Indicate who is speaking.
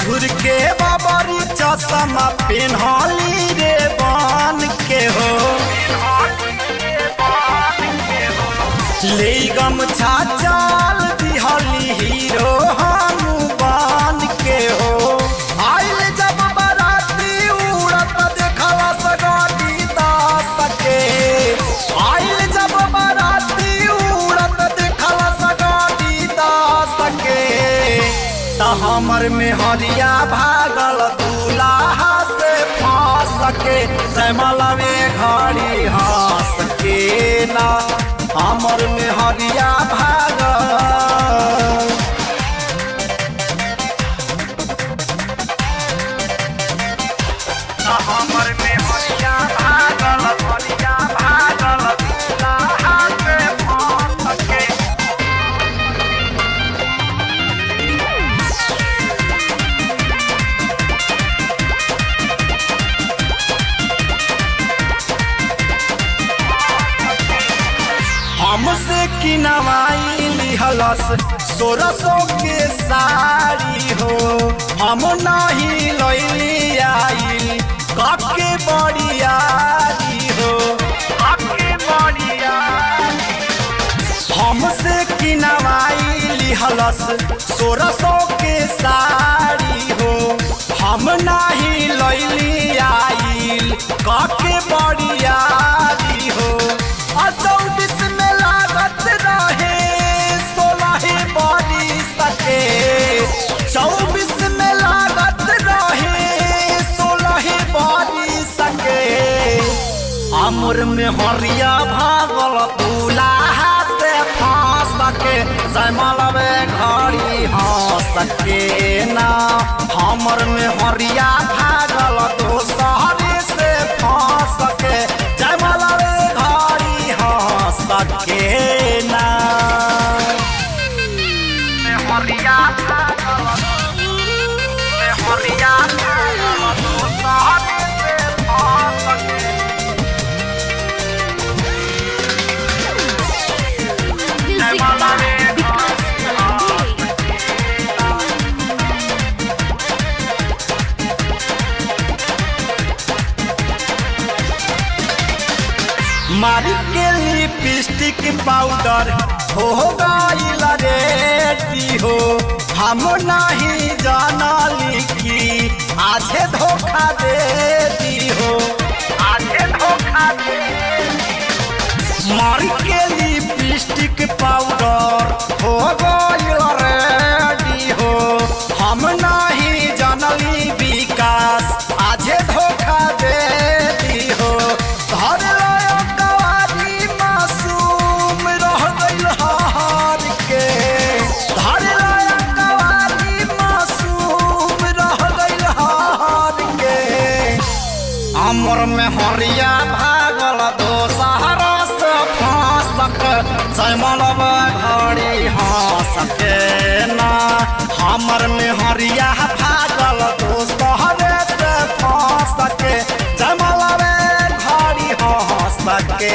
Speaker 1: झुर के बाबरी चश्मा पेन्हली रे बन के हो ले गमछा चाल दिहली हीरो हम बन के हो आइल जब बराती उड़त देखला सगाती दास के आइल जब बराती उड़त देखला सगाती दास के त हमर में हरिया भागल दूल्हा से फांस के जयमालावे घड़ी हंस के ना हमर में हरिया भागल हमर में हरिया भागल दूल्हा से फांस के हमसे किनवाई लिहलस 1600 के साड़ी हो हम नहीं लैली आइल काके बड़ियारी हो हमसे किनवाई लिहलस 1600 के साड़ी हो हम नहीं लैली आइल काके बड़ियारी हो 24 में लागत रहे 16 बड़ी सके 24 में लागत रहे 16 बड़ी सके अमर में हरिया भागल दूल्हा से फांस के जयमालावे घड़ी हंस के ना हमर में हरिया भागल दोसरे से फांस के जयमालावे सके ना मैं हरिया तो सारे से फांस के जयमालावे मारी के लिपस्टिक पाउडर हो गइल रेडी हो हम नहीं जानली कि आधे धोखा दे दी हो मारी के लिपस्टिक पाउडर हो गइल रेडी हो हम नहीं जानली विकास आधे धोखा दे दी हो हमर में हरिया भागल दोसरा से फांस के जयमालावे घड़ी हंस के ना हमर में हरिया भागल दोसरे से फांस के जयमालावे घड़ी हंस के